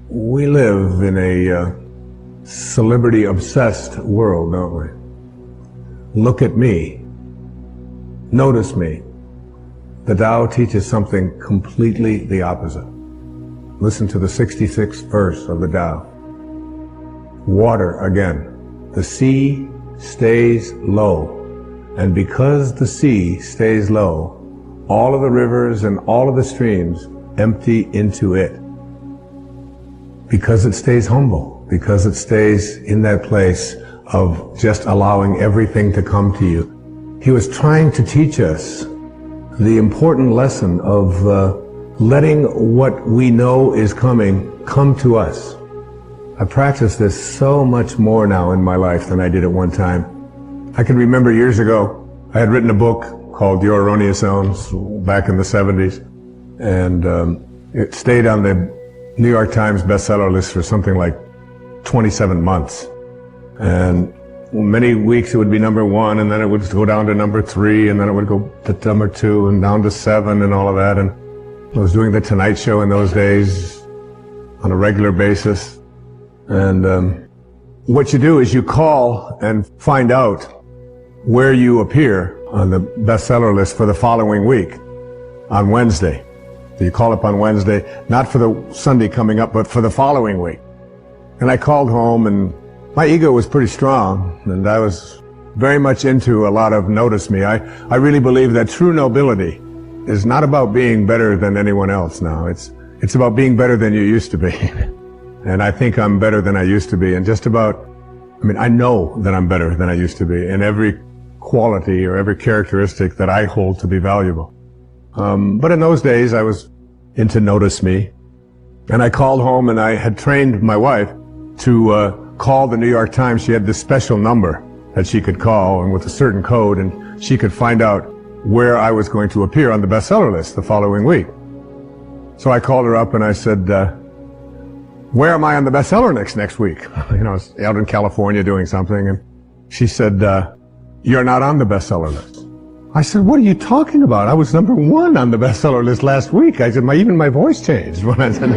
We live in a celebrity-obsessed world, don't we? Look at me. Notice me. The Tao teaches something completely the opposite. Listen to the 66th verse of the Tao. Water again. The sea stays low. And because the sea stays low, all of the rivers and all of the streams empty into it. Because it stays humble, because it stays in that place of just allowing everything to come to you. He was trying to teach us the important lesson of letting what we know is coming come to us. I practice this so much more now in my life than I did at one time. I can remember years ago, I had written a book called Your Erroneous Zones back in the 70s, and it stayed on the New York Times bestseller list for something like 27 months. And many weeks it would be number 1, and then it would go down to number 3, and then it would go to number 2, and down to 7, and all of that. And I was doing The Tonight Show in those days on a regular basis. And what you do is you call and find out where you appear on the bestseller list for the following week on Wednesday. So you call up on Wednesday, not for the Sunday coming up, but for the following week. And I called home, and my ego was pretty strong, and I was very much into a lot of notice me. I really believe that true nobility is not about being better than anyone else now. It's about being better than you used to be. And I think I'm better than I used to be. And I know that I'm better than I used to be in every quality or every characteristic that I hold to be valuable. But in those days, I was into notice me. And I called home, and I had trained my wife to call the New York Times. She had this special number that she could call, and with a certain code, and she could find out where I was going to appear on the bestseller list the following week. So I called her up, and I said, where am I on the bestseller list next week? I was out in California doing something, and she said, you're not on the bestseller list. I said, what are you talking about? I was number 1 on the bestseller list last week. I said, even my voice changed when I said,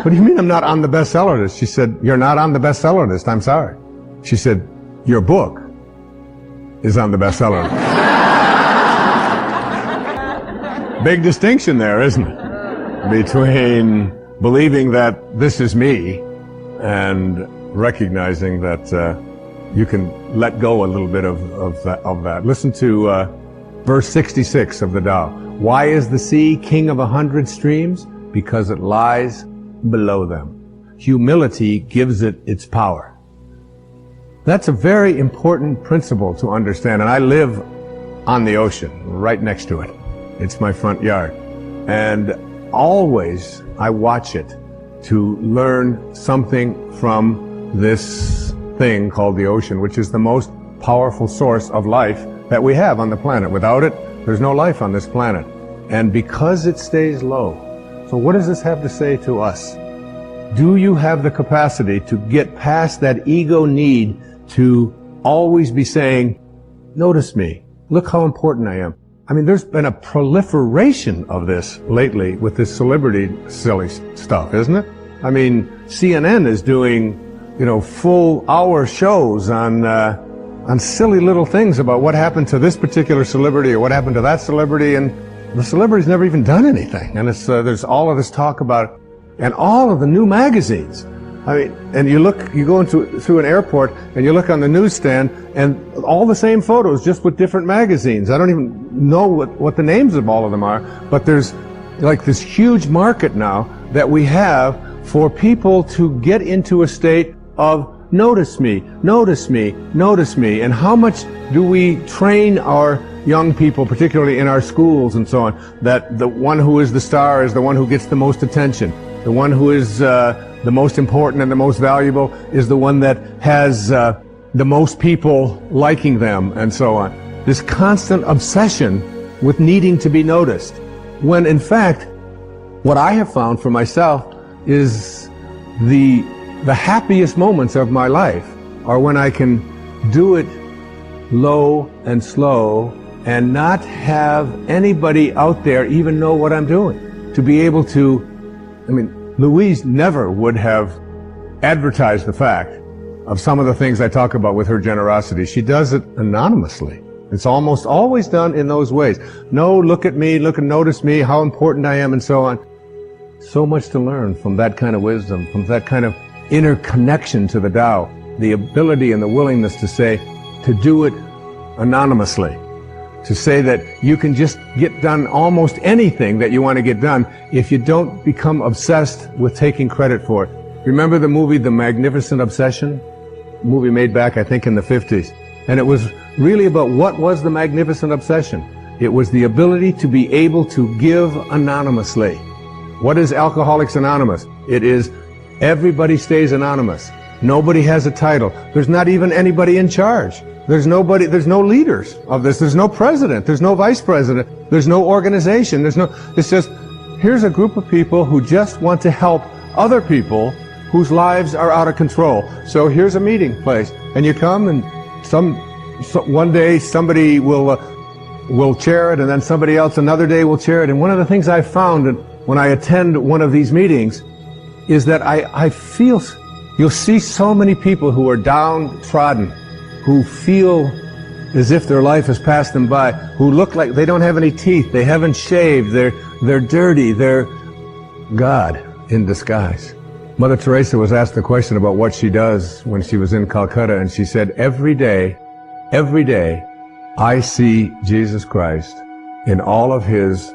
what do you mean I'm not on the bestseller list? She said, you're not on the bestseller list. I'm sorry. She said, your book is on the bestseller list. Big distinction there, isn't it? Between believing that this is me and recognizing that you can let go a little bit of that. Listen to verse 66 of the Tao. Why is the sea king of 100 streams? Because it lies below them. Humility gives it its power. That's a very important principle to understand. And I live on the ocean, right next to it. It's my front yard. And always I watch it to learn something from this thing called the ocean, which is the most powerful source of life that we have on the planet. Without it, there's no life on this planet. And because it stays low. So what does this have to say to us? Do you have the capacity to get past that ego need to always be saying, notice me, look how important I am? There's been a proliferation of this lately with this celebrity silly stuff, isn't it? CNN is doing full hour shows on silly little things about what happened to this particular celebrity or what happened to that celebrity, and the celebrity's never even done anything. And there's all of this talk about it, and all of the new magazines. And you go through an airport and you look on the newsstand, and all the same photos, just with different magazines. I don't even know what the names of all of them are, but there's like this huge market now that we have for people to get into a state of notice me, notice me, notice me. And how much do we train our young people, particularly in our schools and so on, that the one who is the star is the one who gets the most attention. The one who is the most important and the most valuable is the one that has the most people liking them, and so on. This constant obsession with needing to be noticed. When in fact, what I have found for myself is the happiest moments of my life are when I can do it low and slow and not have anybody out there even know what I'm doing. To be able to, Louise never would have advertised the fact of some of the things I talk about with her generosity. She does it anonymously. It's almost always done in those ways. No, look at me, look and notice me, how important I am, and so on. So much to learn from that kind of wisdom, from that kind of inner connection to the Tao, the ability and the willingness to say, to do it anonymously, to say that you can just get done almost anything that you want to get done if you don't become obsessed with taking credit for it. Remember the movie The Magnificent Obsession? A movie made back, I think, in the 50s. And it was really about what was the magnificent obsession. It was the ability to be able to give anonymously. What is Alcoholics Anonymous? It is everybody stays anonymous. Nobody has a title. There's not even anybody in charge. There's no leaders of this. There's no president. There's no vice president. There's no organization. It's just, here's a group of people who just want to help other people whose lives are out of control. So here's a meeting place, and you come, and one day somebody will chair it, and then somebody else another day will chair it. And one of the things I found when I attend one of these meetings is that I feel, you'll see so many people who are downtrodden, who feel as if their life has passed them by, who look like they don't have any teeth, they haven't shaved, they're dirty, they're God in disguise. Mother Teresa was asked the question about what she does when she was in Calcutta, and she said, every day, I see Jesus Christ in all of his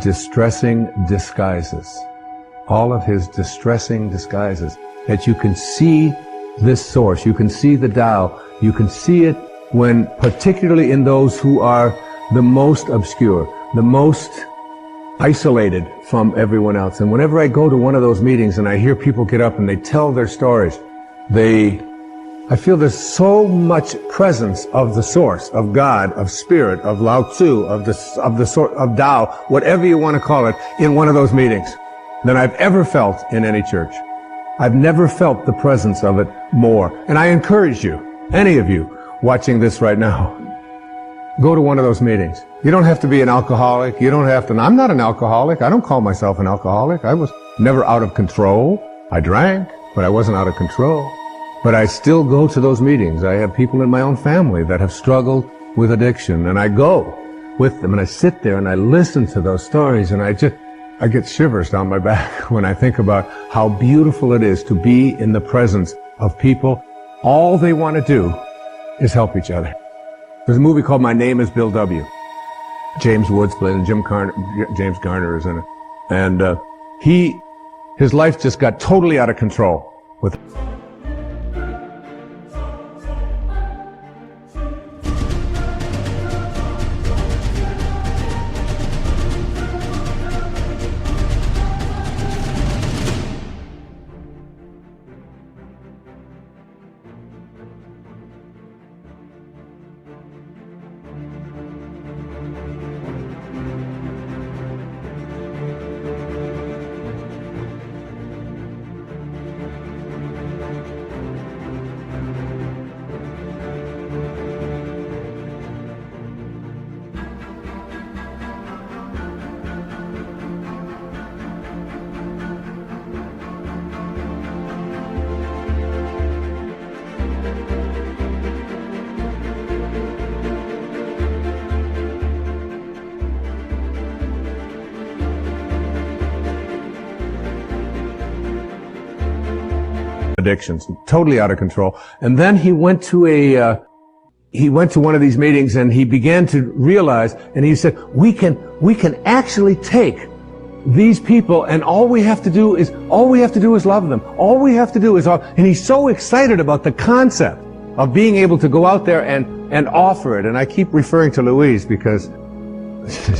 distressing disguises. All of his distressing disguises. That you can see this source, you can see the Tao, you can see it when, particularly in those who are the most obscure, the most isolated from everyone else. And whenever I go to one of those meetings and I hear people get up and they tell their stories, I feel there's so much presence of the source, of God, of spirit, of Lao Tzu, of Tao, whatever you want to call it, in one of those meetings than I've ever felt in any church. I've never felt the presence of it more. And I encourage you, any of you watching this right now, go to one of those meetings. You don't have to be an alcoholic. You don't have to. I'm not an alcoholic. I don't call myself an alcoholic. I was never out of control. I drank, but I wasn't out of control. But I still go to those meetings. I have people in my own family that have struggled with addiction, and I go with them, and I sit there and I listen to those stories, and I get shivers down my back when I think about how beautiful it is to be in the presence of people. All they want to do is help each other. There's a movie called My Name is Bill W. James Woods played it, and James Garner is in it. And his life just got totally out of control with addictions, totally out of control. And then he went to one of these meetings, and he began to realize, and he said, we can actually take these people, and all we have to do is love them. All we have to do is, and he's so excited about the concept of being able to go out there and offer it. And I keep referring to Louise because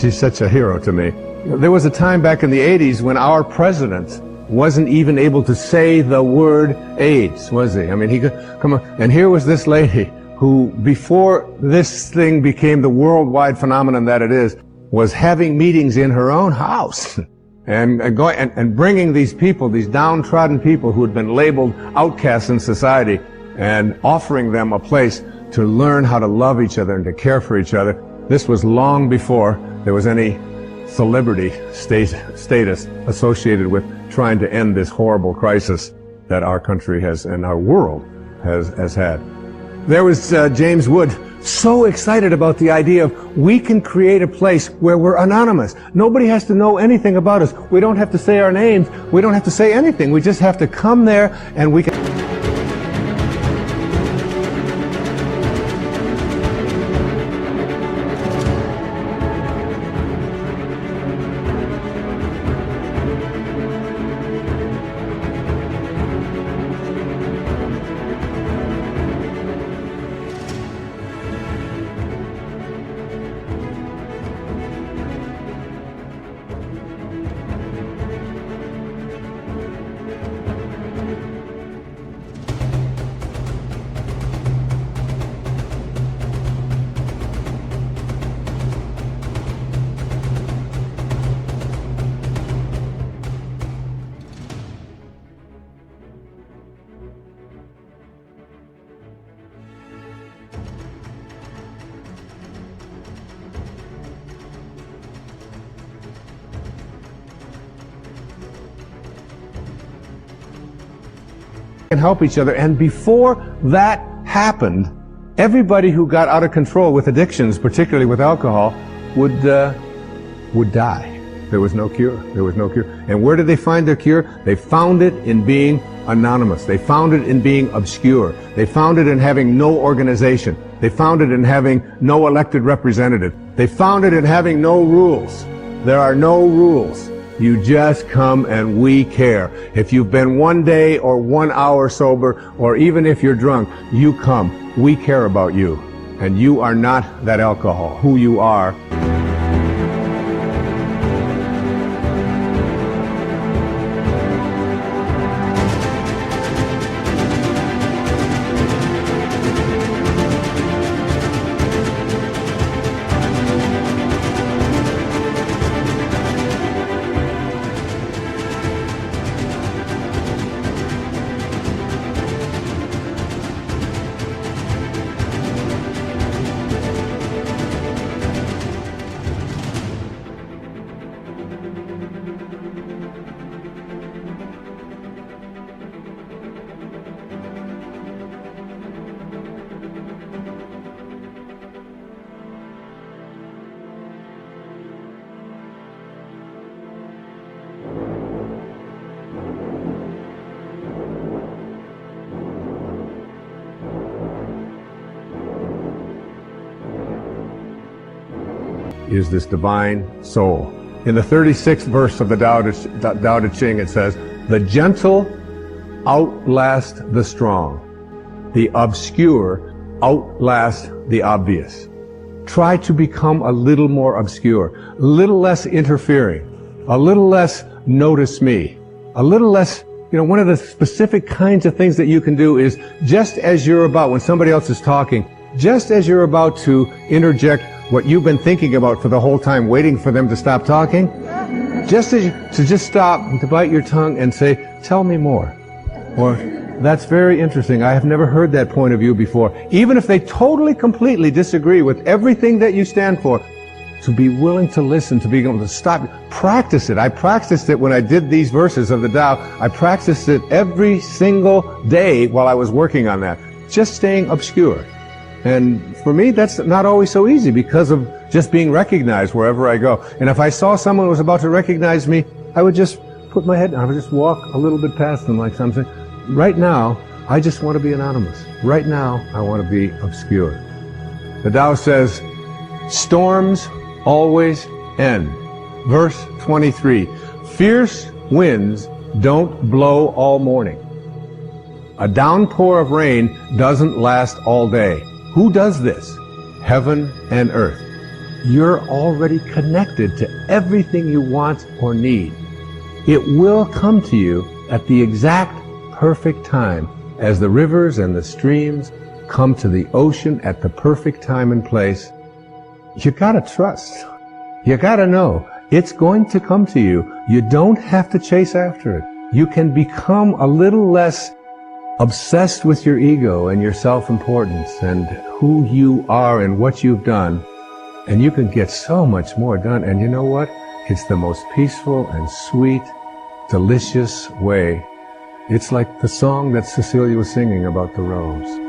she's such a hero to me. There was a time back in the 80s when our president wasn't even able to say the word AIDS, was he? I mean, he could come on. And here was this lady who, before this thing became the worldwide phenomenon that it is, was having meetings in her own house and bringing these people, these downtrodden people who had been labeled outcasts in society, and offering them a place to learn how to love each other and to care for each other. This was long before there was any celebrity status associated with trying to end this horrible crisis that our country has and our world has had. There was James Wood, so excited about the idea of we can create a place where we're anonymous. Nobody has to know anything about us. We don't have to say our names. We don't have to say anything. We just have to come there and we can... and help each other. And before that happened, everybody who got out of control with addictions, particularly with alcohol, would die. There was no cure. There was no cure. And where did they find their cure? They found it in being anonymous. They found it in being obscure. They found it in having no organization. They found it in having no elected representative. They found it in having no rules. There are no rules. You just come and we care. If you've been 1 day or 1 hour sober, or even if you're drunk, you come. We care about you. And you are not that alcohol. Who you are. Is this divine soul. In the 36th verse of the Tao Te Ching, it says, "The gentle outlast the strong. The obscure outlast the obvious." Try to become a little more obscure, a little less interfering, a little less notice me, a little less, one of the specific kinds of things that you can do is just as you're about, when somebody else is talking, just as you're about to interject what you've been thinking about for the whole time, waiting for them to stop talking, just stop, to bite your tongue and say, "Tell me more." Or, "That's very interesting. I have never heard that point of view before." Even if they totally, completely disagree with everything that you stand for, to be willing to listen, to be able to stop. Practice it. I practiced it when I did these verses of the Tao. I practiced it every single day while I was working on that. Just staying obscure. And for me, that's not always so easy because of just being recognized wherever I go. And if I saw someone who was about to recognize me, I would just put my head down. I would just walk a little bit past them like something. Right now, I just want to be anonymous. Right now, I want to be obscure. The Tao says, storms always end. Verse 23, fierce winds don't blow all morning. A downpour of rain doesn't last all day. Who does this? Heaven and earth. You're already connected to everything you want or need. It will come to you at the exact perfect time, as the rivers and the streams come to the ocean at the perfect time and place. You gotta trust. You gotta know it's going to come to you. You don't have to chase after it. You can become a little less obsessed with your ego and your self-importance and who you are and what you've done, and you can get so much more done. And you know what? It's the most peaceful and sweet, delicious way. It's like the song that Cecilia was singing about the rose.